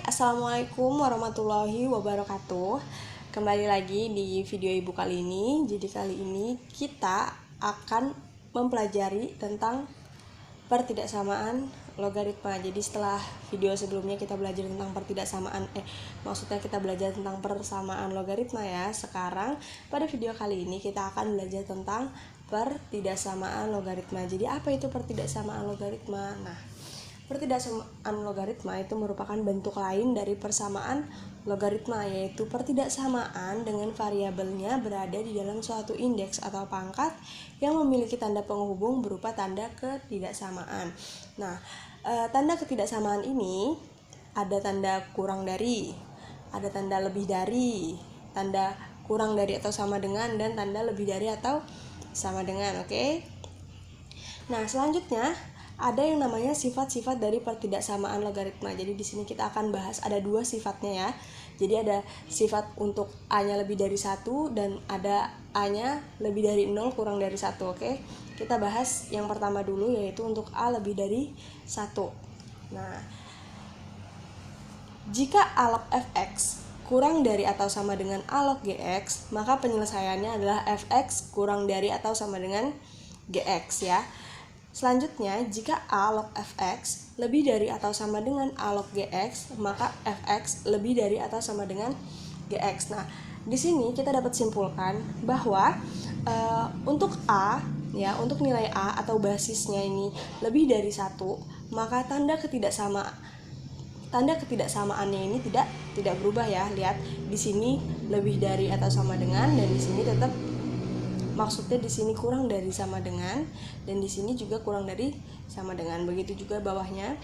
Assalamualaikum warahmatullahi wabarakatuh. Kembali lagi di video ibu kali ini. Jadi kali ini kita akan mempelajari tentang pertidaksamaan logaritma. Jadi setelah video sebelumnya kita belajar tentang pertidaksamaan maksudnya kita belajar tentang persamaan logaritma ya. Sekarang pada video kali ini kita akan belajar tentang pertidaksamaan logaritma. Jadi apa itu pertidaksamaan logaritma? Nah, pertidaksamaan logaritma itu merupakan bentuk lain dari persamaan logaritma, yaitu pertidaksamaan dengan variabelnya berada di dalam suatu indeks atau pangkat yang memiliki tanda penghubung berupa tanda ketidaksamaan. Nah, tanda ketidaksamaan ini ada tanda kurang dari, ada tanda lebih dari, tanda kurang dari atau sama dengan, dan tanda lebih dari atau sama dengan. Oke. Nah, selanjutnya ada yang namanya sifat-sifat dari pertidaksamaan logaritma. Jadi di sini kita akan bahas ada dua sifatnya ya. Jadi ada sifat untuk A-nya lebih dari 1 dan ada A-nya lebih dari 0 kurang dari 1. Oke. Kita bahas yang pertama dulu, yaitu untuk A lebih dari 1. Nah, jika A log fx kurang dari atau sama dengan A log gx, maka penyelesaiannya adalah fx kurang dari atau sama dengan gx ya. Selanjutnya, jika A log fx lebih dari atau sama dengan A log gx, maka fx lebih dari atau sama dengan gx. Nah, di sini kita dapat simpulkan bahwa untuk A ya, untuk nilai A atau basisnya ini lebih dari 1, maka tanda ketidaksamaannya ini tidak berubah ya. Lihat, di sini lebih dari atau sama dengan, dan di sini tetap maksudnya di sini kurang dari sama dengan, dan di sini juga kurang dari sama dengan. Begitu juga bawahnya,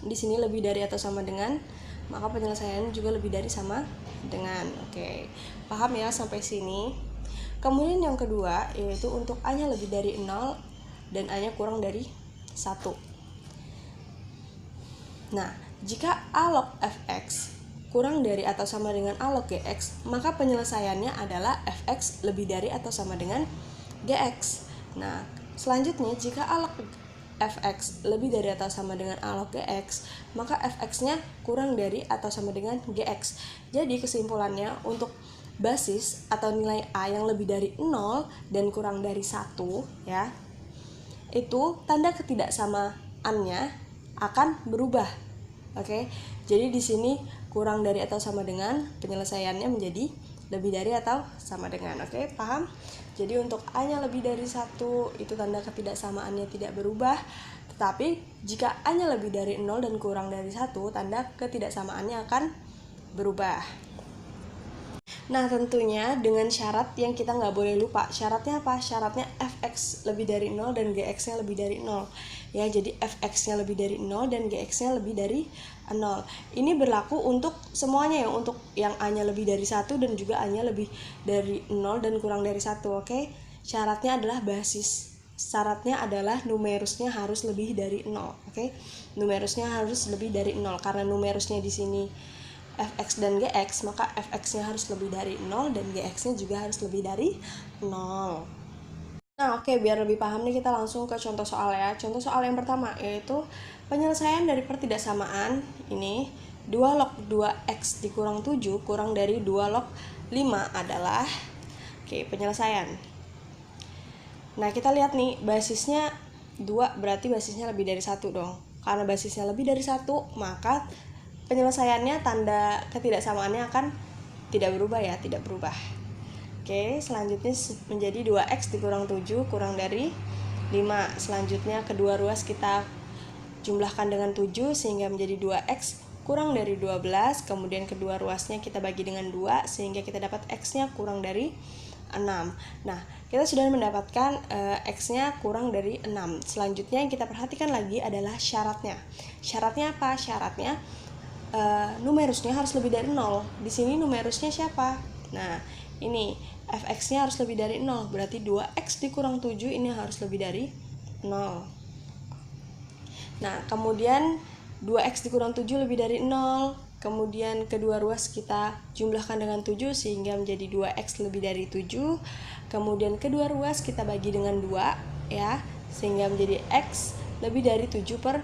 di sini lebih dari atau sama dengan, maka penyelesaiannya juga lebih dari sama dengan. Oke, paham ya sampai sini? Kemudian yang kedua, yaitu untuk A-nya lebih dari 0 dan A-nya kurang dari 1. Nah, jika A log fx kurang dari atau sama dengan A log gx, maka penyelesaiannya adalah fx lebih dari atau sama dengan gx. Nah, selanjutnya jika A log fx lebih dari atau sama dengan A log gx, maka fx-nya kurang dari atau sama dengan gx. Jadi kesimpulannya, untuk basis atau nilai A yang lebih dari 0 dan kurang dari 1 ya, itu tanda ketidaksamaannya akan berubah. Oke. Jadi di sini kurang dari atau sama dengan, penyelesaiannya menjadi lebih dari atau sama dengan. Oke, paham? Jadi untuk A-nya lebih dari 1 itu tanda ketidaksamaannya tidak berubah. Tetapi jika A-nya lebih dari 0 dan kurang dari 1, tanda ketidaksamaannya akan berubah. Nah, tentunya dengan syarat yang kita nggak boleh lupa. Syaratnya apa? Syaratnya fx lebih dari 0 dan gx-nya lebih dari 0. Ya, jadi fx-nya lebih dari 0 dan gx-nya lebih dari 0. Ini berlaku untuk semuanya ya, untuk yang A-nya lebih dari 1 dan juga A-nya lebih dari 0 dan kurang dari 1. Oke. Syaratnya adalah basis. Syaratnya adalah numerusnya harus lebih dari 0. Oke. Numerusnya harus lebih dari 0 karena numerusnya di sini fx dan gx, maka fx-nya harus lebih dari 0 dan gx-nya juga harus lebih dari 0. Nah, oke, biar lebih paham nih kita langsung ke contoh soal ya. Contoh soal yang pertama yaitu penyelesaian dari pertidaksamaan ini 2 log 2x dikurang 7 kurang dari 2 log 5 adalah penyelesaian. Nah, kita lihat nih, basisnya 2 berarti basisnya lebih dari 1 dong. Karena basisnya lebih dari 1, maka penyelesaiannya tanda ketidaksamaannya akan tidak berubah ya, tidak berubah. Oke, selanjutnya menjadi 2x dikurang 7 kurang dari 5. Selanjutnya kedua ruas kita jumlahkan dengan 7 sehingga menjadi 2x kurang dari 12. Kemudian kedua ruasnya kita bagi dengan 2 sehingga kita dapat x-nya kurang dari 6. Nah, kita sudah mendapatkan x-nya kurang dari 6. Selanjutnya yang kita perhatikan lagi adalah syaratnya. Syaratnya apa? Syaratnya numerusnya harus lebih dari 0. Di sini numerusnya siapa? Nah, ini fx-nya harus lebih dari 0. Berarti 2x dikurang 7 ini harus lebih dari 0. Nah, kemudian 2x dikurang 7 lebih dari 0. Kemudian kedua ruas kita jumlahkan dengan 7 sehingga menjadi 2x lebih dari 7. Kemudian kedua ruas kita bagi dengan 2 ya, sehingga menjadi x lebih dari 7/2.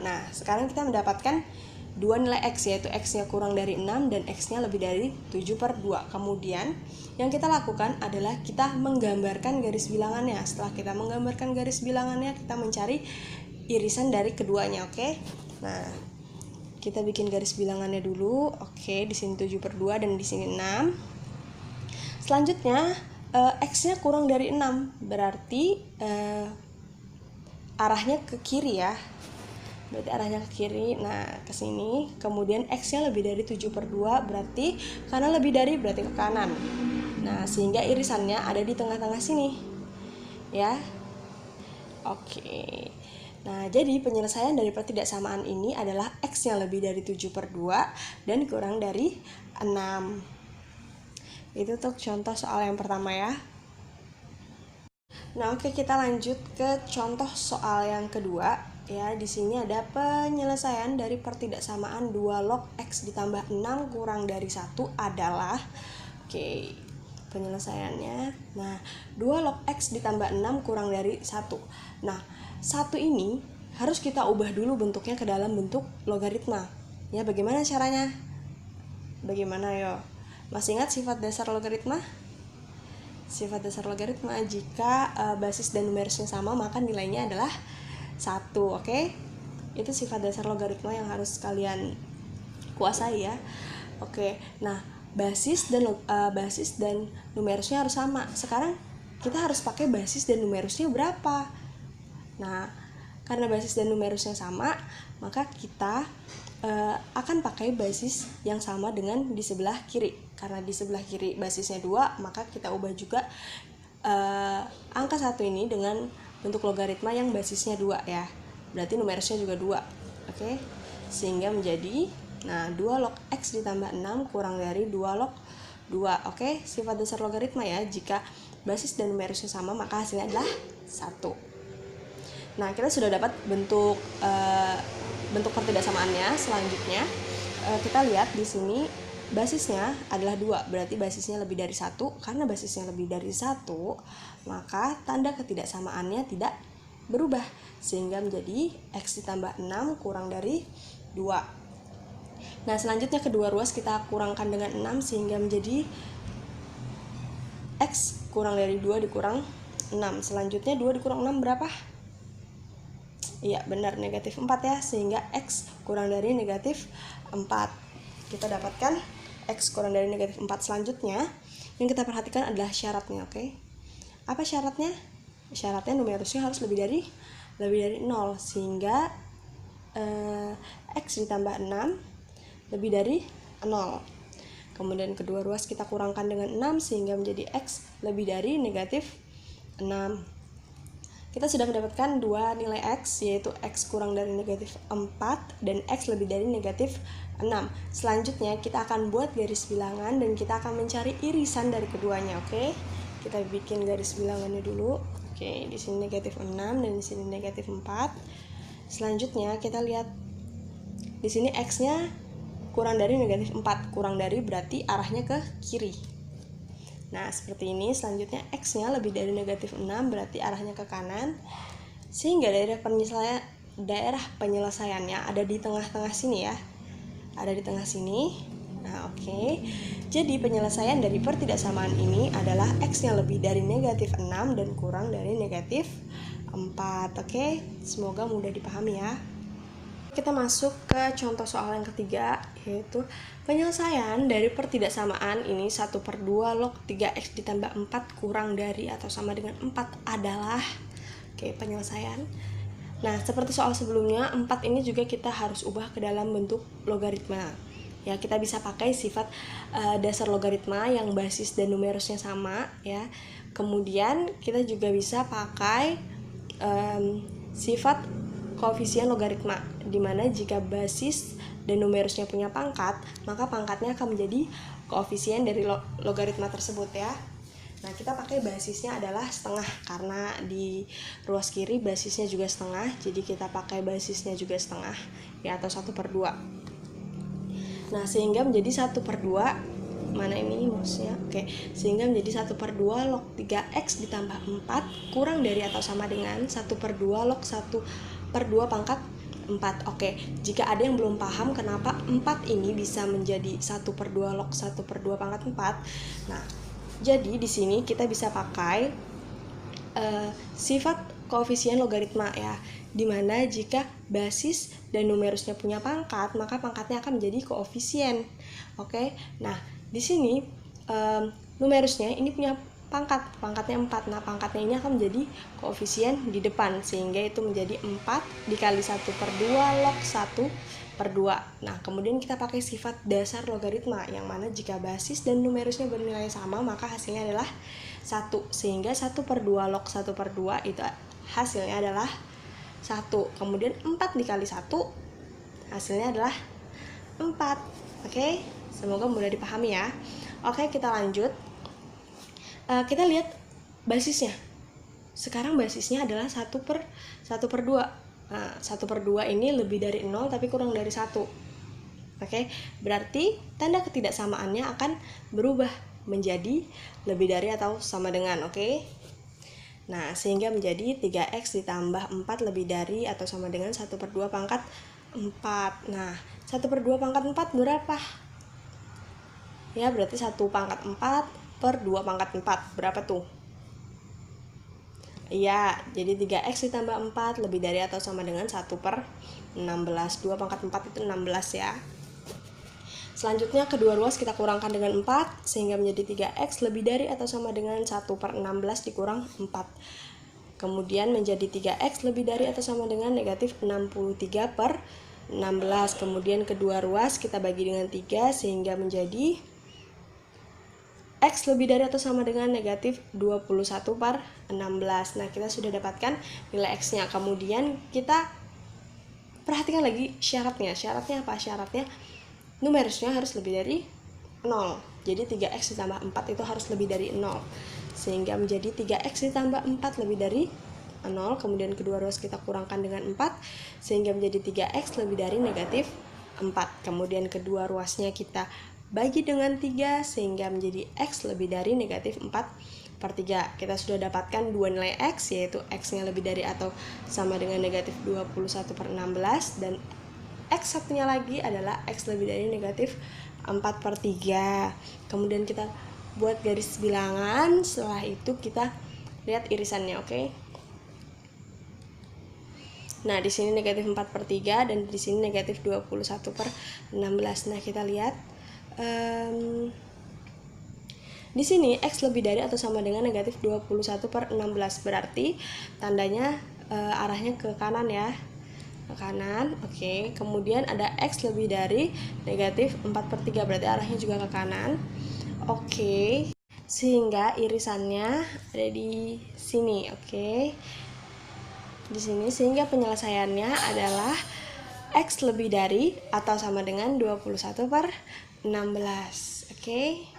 Nah, sekarang kita mendapatkan dua nilai X, yaitu X-nya kurang dari 6 dan X-nya lebih dari 7/2. Kemudian yang kita lakukan adalah kita menggambarkan garis bilangannya. Setelah kita menggambarkan garis bilangannya, kita mencari irisan dari keduanya, oke? Nah, kita bikin garis bilangannya dulu. Oke, di sini 7/2 dan di sini 6. Selanjutnya X-nya kurang dari 6, berarti arahnya ke kiri ya. Berarti arahnya ke kiri, nah ke sini. Kemudian X-nya lebih dari 7/2, berarti karena lebih dari berarti ke kanan. Nah, sehingga irisannya ada di tengah-tengah sini ya. Oke. Nah, jadi penyelesaian dari pertidaksamaan ini adalah X-nya lebih dari 7/2 dan kurang dari 6. Itu untuk contoh soal yang pertama ya. Nah, oke, kita lanjut ke contoh soal yang kedua. Ya, di sini ada penyelesaian dari pertidaksamaan 2 log X ditambah 6 kurang dari 1 adalah, oke, penyelesaiannya. Nah, 2 log X ditambah 6 kurang dari 1. Nah, 1 ini harus kita ubah dulu bentuknya ke dalam bentuk logaritma. Ya, bagaimana caranya? Bagaimana yo? Masih ingat sifat dasar logaritma? Sifat dasar logaritma, jika basis dan numerusnya sama, maka nilainya adalah 1, oke? Itu sifat dasar logaritma yang harus kalian kuasai ya. Oke, nah basis dan numerusnya harus sama. Sekarang kita harus pakai basis dan numerusnya berapa? Nah, karena basis dan numerusnya sama, maka kita akan pakai basis yang sama dengan di sebelah kiri. Karena di sebelah kiri basisnya 2, maka kita ubah juga angka 1 ini dengan bentuk logaritma yang basisnya 2 ya. Berarti numerusnya juga 2. Oke. Sehingga menjadi 2 log X ditambah 6 kurang dari 2 log 2. Oke, sifat dasar logaritma ya. Jika basis dan numerusnya sama, maka hasilnya adalah 1. Nah, kita sudah dapat bentuk pertidaksamaannya. Selanjutnya kita lihat di sini basisnya adalah 2, berarti basisnya lebih dari 1. Karena basisnya lebih dari 1, maka tanda ketidaksamaannya tidak berubah, sehingga menjadi X ditambah 6 kurang dari 2. Nah, selanjutnya kedua ruas kita kurangkan dengan 6, sehingga menjadi X kurang dari 2 dikurang 6. Selanjutnya 2 dikurang 6 berapa? Iya, benar, negatif 4 ya, sehingga X kurang dari negatif 4. Kita dapatkan X kurang dari negatif 4. Selanjutnya yang kita perhatikan adalah syaratnya, oke? Apa syaratnya? Syaratnya numerusnya harus lebih dari 0, sehingga X ditambah 6 lebih dari 0. Kemudian kedua ruas kita kurangkan dengan 6, sehingga menjadi X lebih dari negatif 6. Kita sudah mendapatkan dua nilai X, yaitu X kurang dari negatif 4 dan X lebih dari negatif 6. Selanjutnya kita akan buat garis bilangan dan kita akan mencari irisan dari keduanya, oke? Kita bikin garis bilangannya dulu. Oke, di sini negatif 6 dan di sini negatif 4. Selanjutnya kita lihat di sini X-nya kurang dari negatif 4. Kurang dari berarti arahnya ke kiri. Nah, seperti ini. Selanjutnya X-nya lebih dari negatif 6, berarti arahnya ke kanan. Sehingga daerah penyelesaiannya ada di tengah-tengah sini ya. Ada di tengah sini. Nah, oke. Jadi penyelesaian dari pertidaksamaan ini adalah X-nya lebih dari negatif 6 dan kurang dari negatif 4. Oke, semoga mudah dipahami ya. Kita masuk ke contoh soal yang ketiga, yaitu penyelesaian dari pertidaksamaan ini 1/2 log 3X ditambah 4 kurang dari atau sama dengan 4 adalah, oke, penyelesaian. Nah, seperti soal sebelumnya, 4 ini juga kita harus ubah ke dalam bentuk logaritma. Ya, kita bisa pakai sifat dasar logaritma yang basis dan numerusnya sama ya. Kemudian kita juga bisa pakai sifat koefisien logaritma, dimana jika basis dan numerusnya punya pangkat, maka pangkatnya akan menjadi koefisien dari logaritma tersebut ya. Nah, kita pakai basisnya adalah setengah, karena di ruas kiri basisnya juga setengah, jadi kita pakai basisnya juga setengah ya, atau 1/2. Nah, sehingga menjadi 1/2, mana ini maksudnya? Oke, sehingga menjadi 1/2 log 3X ditambah 4 kurang dari atau sama dengan 1/2 log 1/2 pangkat 4. Oke, jika ada yang belum paham kenapa 4 ini bisa menjadi 1/2 log 1/2 pangkat 4. Nah, jadi di sini kita bisa pakai sifat koefisien logaritma ya, dimana jika basis dan numerusnya punya pangkat, maka pangkatnya akan menjadi koefisien. Oke, nah di sini numerusnya ini punya pangkatnya 4. Nah, pangkatnya ini akan menjadi koefisien di depan, sehingga itu menjadi 4 dikali 1/2 log 1/2. Nah, kemudian kita pakai sifat dasar logaritma, yang mana jika basis dan numerusnya bernilai sama, maka hasilnya adalah 1, sehingga 1/2 log 1/2 itu hasilnya adalah 1. Kemudian 4 dikali 1 hasilnya adalah 4. Oke, semoga mudah dipahami ya. Oke, kita lanjut. Kita lihat basisnya. Sekarang basisnya adalah 1/2. Nah, 1/2 ini lebih dari 0 tapi kurang dari 1. Oke, berarti tanda ketidaksamaannya akan berubah menjadi lebih dari atau sama dengan. Oke. Nah, sehingga menjadi 3x ditambah 4 lebih dari atau sama dengan 1/2 pangkat 4. Nah, 1/2 pangkat 4 berapa? Ya, berarti 1 pangkat 4 per 2 pangkat 4. Berapa tuh? Iya, jadi 3x ditambah 4 lebih dari atau sama dengan 1/16. 2 pangkat 4 itu 16 ya. Selanjutnya kedua ruas kita kurangkan dengan 4, sehingga menjadi 3x lebih dari atau sama dengan 1/16 dikurang 4. Kemudian menjadi 3x lebih dari atau sama dengan negatif 63/16. Kemudian kedua ruas kita bagi dengan 3, sehingga menjadi x lebih dari atau sama dengan negatif 21/16. Nah, kita sudah dapatkan nilai x-nya. Kemudian kita perhatikan lagi syaratnya. Syaratnya apa? Syaratnya numerusnya harus lebih dari 0. Jadi 3x ditambah 4 itu harus lebih dari 0. Sehingga menjadi 3x ditambah 4 lebih dari 0. Kemudian kedua ruas kita kurangkan dengan 4, sehingga menjadi 3x lebih dari negatif 4. Kemudian kedua ruasnya kita bagi dengan 3, sehingga menjadi x lebih dari negatif 4/3. Kita sudah dapatkan dua nilai x, yaitu x-nya lebih dari atau sama dengan negatif 21/16, dan x satunya lagi adalah x lebih dari negatif 4/3. Kemudian kita buat garis bilangan, setelah itu kita lihat irisannya, oke? Nah, di sini negatif 4/3 dan di sini negatif 21/16. Nah, kita lihat di sini x lebih dari atau sama dengan negatif 21/16, berarti tandanya arahnya ke kanan ya, ke kanan. Oke, kemudian ada x lebih dari negatif 4/3, berarti arahnya juga ke kanan. Oke, sehingga irisannya ada di sini. Oke, di sini, sehingga penyelesaiannya adalah x lebih dari atau sama dengan 21/16. Oke.